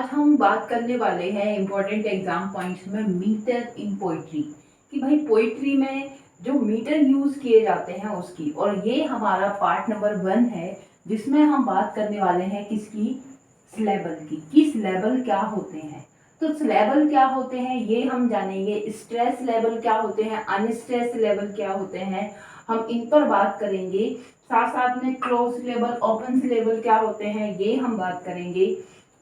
आज हम बात करने वाले हैं इम्पोर्टेंट एग्जाम पॉइंट्स में मीटर इन पोइट्री कि भाई पोइट्री में जो मीटर यूज किए जाते हैं उसकी। और ये हमारा पार्ट नंबर 1 है जिसमें हम बात करने वाले हैं किसकी, सिलेबल की, कि सिलेबल क्या होते हैं। तो सिलेबल क्या होते हैं ये हम जानेंगे, स्ट्रेस लेवल क्या होते हैं, अनस्ट्रेस लेवल क्या होते हैं, हम इन पर बात करेंगे। साथ साथ में क्लोज लेवल, ओपन लेवल क्या होते हैं ये हम बात करेंगे।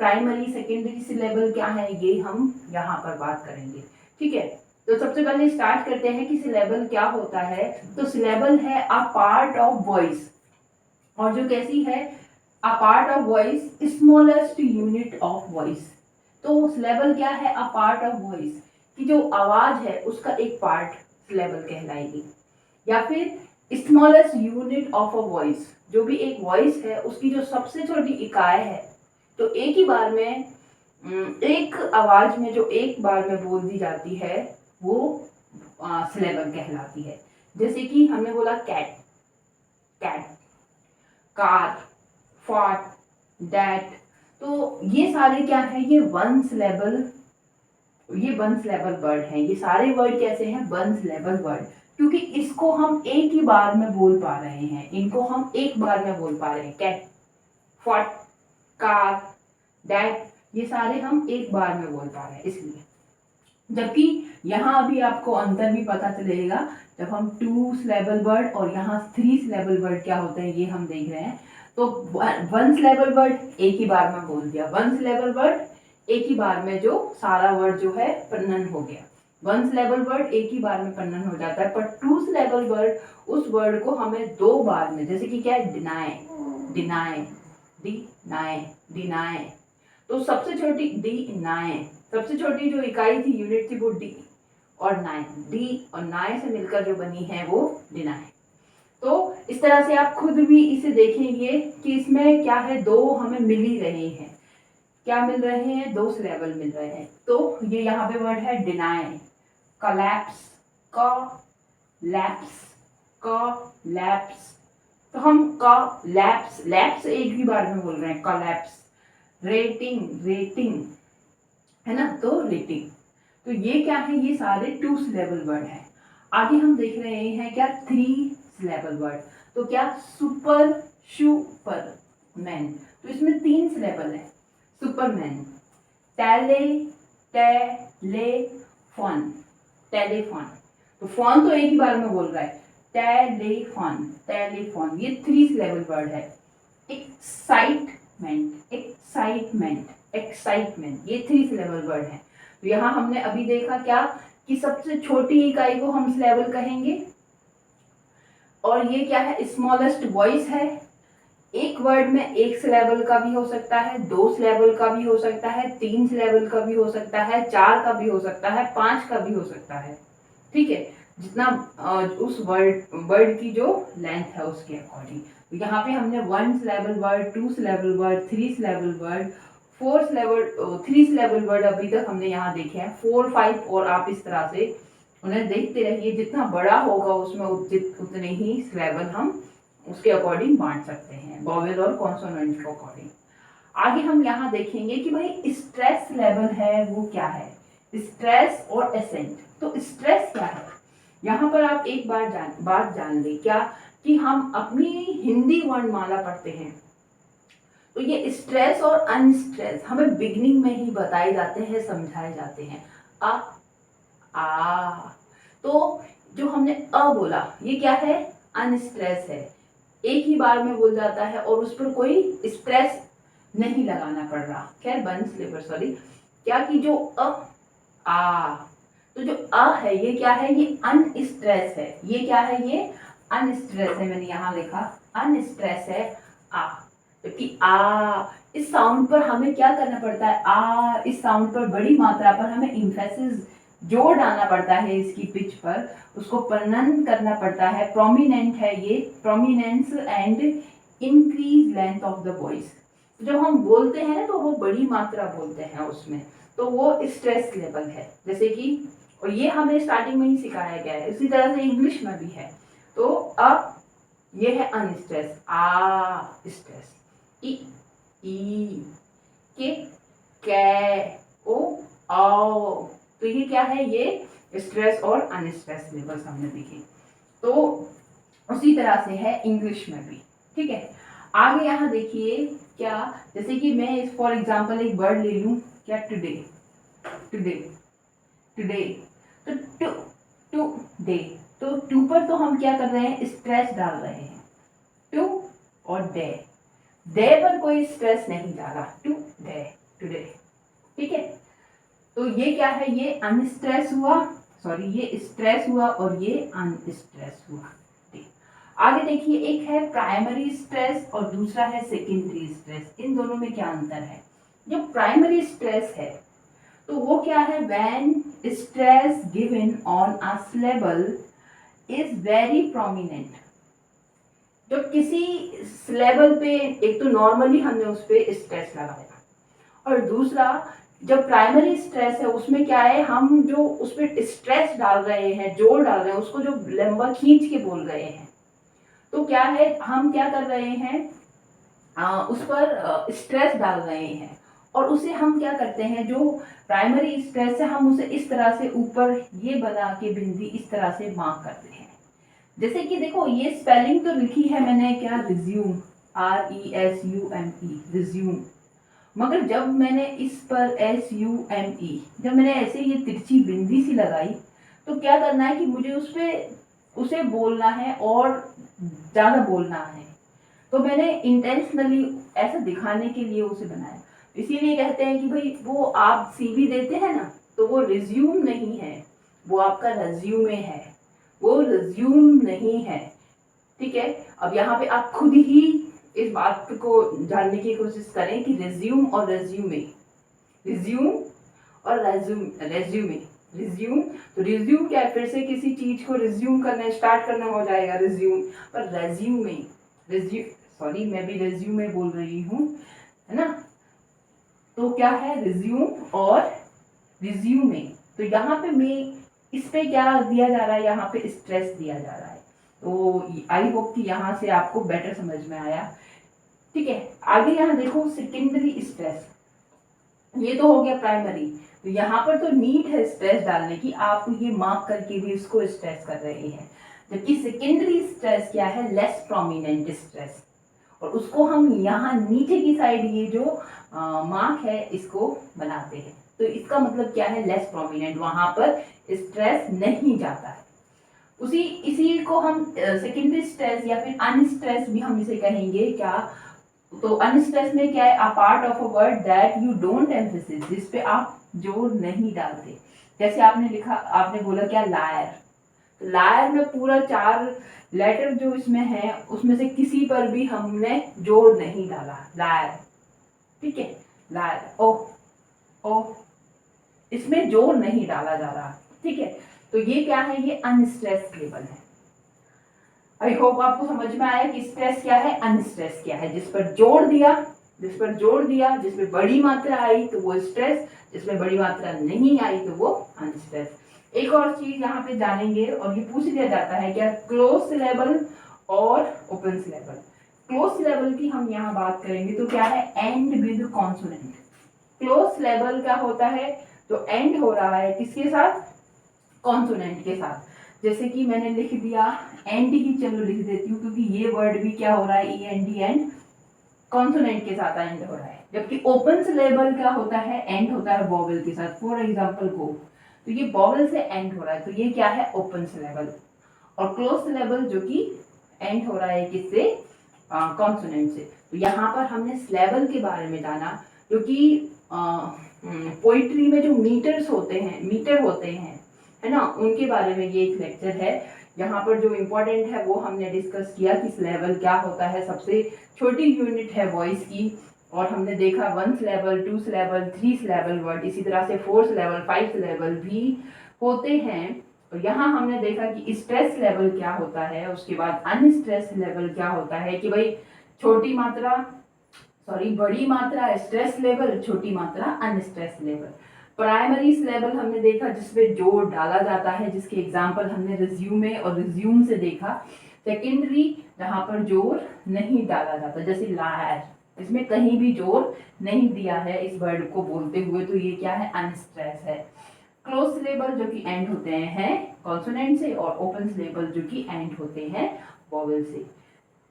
प्राइमरी सेकेंडरी सिलेबल क्या है ये हम यहाँ पर बात करेंगे। ठीक है, तो सबसे पहले स्टार्ट करते हैं कि सिलेबल क्या होता है। तो सिलेबल है अ पार्ट ऑफ वॉइस, और जो कैसी है, a part of voice, smallest unit of voice. तो सिलेबल क्या है, अ पार्ट ऑफ वॉइस की जो आवाज है उसका एक पार्ट सिलेबल कहलाएगी। या फिर smallest unit of a voice, जो भी एक वॉइस है उसकी जो सबसे छोटी इकाई है, तो एक ही बार में एक आवाज में जो एक बार में बोल दी जाती है वो सिलेबल कहलाती है। जैसे कि हमने बोला cat, cat, car, fought, that, तो ये सारे क्या है, ये वन सिलेबल, ये वन सिलेबल वर्ड है। ये सारे वर्ड कैसे हैं, वन सिलेबल वर्ड, क्योंकि इसको हम एक ही बार में बोल पा रहे हैं, इनको हम एक बार में बोल पा रहे हैं। कैट, फॉट, कार, दैट, ये सारे हम एक बार में बोल पा रहे हैं इसलिए। जबकि यहाँ अभी आपको अंतर भी पता चलेगा जब हम 2 सिलेबल वर्ड और यहाँ 3 सिलेबल वर्ड क्या होते हैं ये हम देख रहे हैं। तो 1 सिलेबल वर्ड एक ही बार में बोल दिया, 1 सिलेबल वर्ड एक ही बार में जो सारा वर्ड जो है पन्नन हो गया। 1 सिलेबल वर्ड एक ही बार में पन्नन हो जाता है, पर 2 सिलेबल वर्ड उस वर्ड को हमें 2 बार में, जैसे कि क्या है, डिनाय, डिनाय, डिनाय, डिनाय। तो सबसे छोटी डी नाय, सबसे छोटी जो इकाई थी, यूनिट थी, वो डी और नाय, डी और नाय से मिलकर जो बनी है वो डिनाय। तो इस तरह से आप खुद भी इसे देखेंगे कि इसमें क्या है, 2 हमें मिल ही रहे हैं। क्या मिल रहे हैं, 2 सिलेबल मिल रहे हैं। तो ये यहाँ पे वर्ड है डिनाय, कलैप्स, कलैप्स, कलैप्स। तो हम कलैप्स, लैप्स एक ही बार में बोल रहे हैं, कलैप्स। रेटिंग, रेटिंग है ना, तो रेटिंग। तो ये क्या है, ये सारे 2 सिलेबल वर्ड है। आगे हम देख रहे हैं क्या, 3 सिलेबल वर्ड। तो क्या, सुपर, सुपर मैन, तो इसमें 3 सिलेबल है। सुपरमैन, टेले, टेलेफोन, टेलीफोन, तो फोन तो एक ही बार में बोल रहा है, टेलीफोन, टेलीफोन, ये 3 सिलेबल वर्ड है। एक्साइटमेंट, एक्साइटमेंट, एक्साइटमेंट, ये 3 सिलेबल वर्ड है। तो यहाँ हमने अभी देखा क्या, कि सबसे छोटी इकाई को हम सिलेबल कहेंगे, और ये क्या है, स्मॉलेस्ट वॉइस है। एक वर्ड में एक सिलेबल का भी हो सकता है, 2 सिलेबल का भी हो सकता है, 3 सिलेबल का भी हो सकता है, 4 का भी हो सकता है, 5 का भी हो सकता है। ठीक है, जितना उस वर्ड की जो लेंथ है उसके अकॉर्डिंग। तो यहाँ पे हमने 1 syllable word, 2 syllable word, 3 syllable word, 4 syllable, 3 syllable word अभी तक हमने यहाँ देखे हैं, 4, 5, और आप इस तरह से उन्हें देखते रहिए, जितना बड़ा होगा उसमें उतने ही सिलेबल हम उसके अकॉर्डिंग बांट सकते हैं, वोवेल और कॉन्सोनेंट के अकॉर्डिंग। आगे हम यहाँ देखेंगे कि भाई स्ट्रेस लेवल है वो क्या है, स्ट्रेस और एसेंट। तो स्ट्रेस क्या है, यहाँ पर आप एक बात जान लें क्या, कि हम अपनी हिंदी वर्णमाला पढ़ते हैं, तो ये स्ट्रेस और अनस्ट्रेस हमें बिगनिंग में ही बताए जाते हैं, समझाए जाते हैं। आ, तो जो हमने अ बोला ये क्या है, अनस्ट्रेस है, एक ही बार में बोल जाता है और उस पर कोई स्ट्रेस नहीं लगाना पड़ रहा। खैर बन स्लीपर, सॉरी, क्या कि जो आ, तो जो है ये क्या है, ये अनस्ट्रेस है। ये क्या है, ये अनस्ट्रेस है, मैंने यहाँ लिखा अनस्ट्रेस है आ। क्योंकि इस साउंड पर हमें क्या करना पड़ता है, इस साउंड पर बड़ी मात्रा पर हमें इम्फेसिस जोर डालना पड़ता है, इसकी पिच पर उसको प्रोनाउंस करना पड़ता है। प्रोमिनेंट है ये, prominence and increase length of the voice. जब हम बोलते हैं ना तो वो बड़ी मात्रा बोलते हैं उसमें, तो वो स्ट्रेस लेवल है। जैसे कि, और ये हमें स्टार्टिंग में ही सिखाया गया है, इसी तरह से इंग्लिश में भी है। तो अब ये है अनस्ट्रेस, स्ट्रेस, ई, के, कै, ओ, आओ। तो ये क्या है, ये स्ट्रेस और अनस्ट्रेस लेवल्स हमने देखे। तो उसी तरह से है इंग्लिश में भी, ठीक है। आगे यहाँ देखिए क्या, जैसे कि मैं फॉर एग्जांपल एक वर्ड ले लूं, क्या, टुडे, टुडे, टुडे, तो टू डे, तो टू पर तो हम क्या कर रहे हैं, स्ट्रेस डाल रहे हैं, टू और डे, डे पर कोई स्ट्रेस नहीं डाला, टू डे, टुडे, ठीक है। तो ये क्या है, ये अनस्ट्रेस हुआ, सॉरी ये स्ट्रेस हुआ और ये अनस्ट्रेस हुआ। आगे देखिए, एक है प्राइमरी स्ट्रेस और दूसरा है सेकेंडरी स्ट्रेस। इन दोनों में क्या अंतर है? जो प्राइमरी स्ट्रेस है तो वो क्या है, when stress given on a syllable is very prominent. जो किसी सिलेबल पे, एक तो नॉर्मली हमने उस पर स्ट्रेस लगाया, और दूसरा जब प्राइमरी स्ट्रेस है उसमें क्या है, हम जो उस पर स्ट्रेस डाल रहे हैं, जोर डाल रहे हैं, उसको जो लंबा खींच के बोल रहे हैं, तो क्या है, हम क्या कर रहे हैं, उस पर स्ट्रेस डाल रहे हैं, और उसे हम क्या करते हैं, जो प्राइमरी स्ट्रेस है हम उसे इस तरह से ऊपर ये बना के बिंदी इस तरह से मार्क करते हैं। जैसे कि देखो, ये स्पेलिंग तो लिखी है मैंने, क्या, रिज्यूम, RESUME, रिज्यूम, मगर जब मैंने इस पर SUME, जब मैंने ऐसे ये तिरछी बिंदी सी लगाई, तो क्या करना है कि मुझे उस पर उसे बोलना है और ज़्यादा बोलना है, तो मैंने इंटेंशनली ऐसा दिखाने के लिए उसे बनाया। इसीलिए कहते हैं कि भाई वो आप CV देते हैं ना, तो वो रिज्यूम नहीं है, वो आपका रेज्यूमे है, वो रिज्यूम नहीं है, ठीक है। अब यहाँ पे आप खुद ही इस बात को जानने की कोशिश करें कि रिज्यूम और रेज्यूमे, रिज्यूम और रेज्यूमे, रिज्यूम, तो रिज्यूम क्या है, फिर से किसी चीज को रिज्यूम करना, स्टार्ट करना हो जाएगा रिज्यूम, पर रेज्यूमे, सॉरी मैं भी रेज्यूमे बोल रही हूँ, है ना। तो क्या है, रिज्यूम और रिज्यूमे। तो यहाँ पे मैं इस पे क्या दिया जा रहा है, यहाँ पे स्ट्रेस दिया जा रहा है। तो आई होप कि यहाँ से आपको बेटर समझ में आया, ठीक है। आगे यहाँ देखो, सेकेंडरी स्ट्रेस, ये तो हो गया प्राइमरी। तो यहाँ पर तो नीड है स्ट्रेस डालने की, आप ये मार्क करके भी इसको स्ट्रेस कर रहे हैं। जबकि सेकेंडरी स्ट्रेस क्या है, लेस प्रोमिनेंट स्ट्रेस, और उसको हम यहाँ नीचे की साइड ये जो मार्क है इसको बनाते हैं। तो इसका मतलब क्या है, लेस प्रोमिनेंट, वहां पर स्ट्रेस नहीं जाता है। इसी को हम सेकेंडरी स्ट्रेस या फिर अनस्ट्रेस भी हम इसे कहेंगे, क्या, तो अनस्ट्रेस में क्या है, a part of a word that you don't emphasis, जिस पे आप जोर नहीं डालते। जैसे आपने लिखा, आपने बोला क्या, लायर, तो लायर में पूरा 4 लेटर जो इसमें है उसमें से किसी पर भी हमने जोर नहीं डाला, लायर, ठीक है, लायर, ओ, ओ, इसमें जोर नहीं डाला जा रहा, ठीक है। तो ये क्या है, ये अनस्ट्रेस लेवल है। आई होप आपको समझ में आया कि स्ट्रेस क्या है, अनस्ट्रेस क्या है। जिस पर जोर दिया, जिसमें बड़ी मात्रा आई तो वो स्ट्रेस, जिसमें बड़ी मात्रा नहीं आई तो वो अनस्ट्रेस। एक और चीज यहाँ पे जानेंगे, और ये पूछ लिया जाता है क्या, क्लोज सिलेबल और ओपन सिलेबल। क्लोज सिलेबल की हम यहाँ बात करेंगे तो क्या है, and with consonant. Close syllable क्या होता है, तो एंड हो रहा है किसके साथ, कॉन्सोनेंट के साथ। जैसे कि मैंने लिख दिया एंड ही, चलो लिख देती हूँ, क्योंकि ये वर्ड भी क्या हो रहा है, END, एंड कॉन्सोनेंट के साथ एंड हो रहा है। जबकि ओपन सिलेबल क्या होता है, एंड होता है वोवेल के साथ। फॉर एग्जांपल गो, तो ये वोवेल से एंड हो रहा है, तो ये क्या है, ओपन सिलेबल। और क्लोज सिलेबल जो कि एंड हो रहा है किससे, कॉन्सोनेंट से। तो यहाँ पर हमने सिलेबल के बारे में जाना, क्योंकि पोइट्री में जो मीटर होते हैं, है ना, उनके बारे में ये एक लेक्चर है। यहाँ पर जो इम्पोर्टेंट है वो हमने डिस्कस किया कि सिलेबल क्या होता है। सबसे छोटी यूनिट है वॉइस की, और हमने देखा 1 सिलेबल, 2 सिलेबल, 3 सिलेबल वर्ड, इसी तरह से 4 सिलेबल, 5 सिलेबल भी होते हैं। और यहाँ हमने देखा कि स्ट्रेस लेवल क्या होता है, उसके बाद अनस्ट्रेस लेवल क्या होता है, कि भाई बड़ी मात्रा स्ट्रेस लेवल, छोटी मात्रा अनस्ट्रेस लेवल। प्राइमरी लेवल हमने देखा जिसमें जोर डाला जाता है, जिसके एग्जांपल हमने रिज्यूमे और रिज्यूम से देखा। सेकेंडरी जहां पर जोर नहीं डाला जाता, जैसे लायर, इसमें कहीं भी जोर नहीं दिया है इस वर्ड को बोलते हुए, तो ये क्या है, अनस्ट्रेस है। क्लोज सिलेबल जो कि एंड होते हैं कॉन्सोनेंट से, और ओपन सिलेबल जो कि एंड होते हैं वॉवेल से।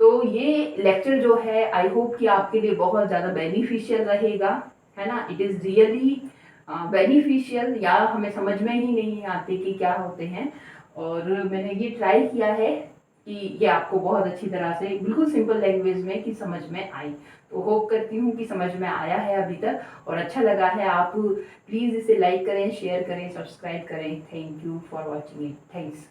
तो ये लेक्चर जो है आई होप कि आपके लिए बहुत ज़्यादा बेनिफिशियल रहेगा, है ना। इट इज़ रियली बेनिफिशियल, या हमें समझ में ही नहीं आते कि क्या होते हैं, और मैंने ये ट्राई किया है कि ये आपको बहुत अच्छी तरह से बिल्कुल सिंपल लैंग्वेज में कि समझ में आई। तो होप करती हूँ कि समझ में आया है अभी तक और अच्छा लगा है। आप प्लीज़ इसे लाइक करें, शेयर करें, सब्सक्राइब करें। Thank you for watching it. Thanks.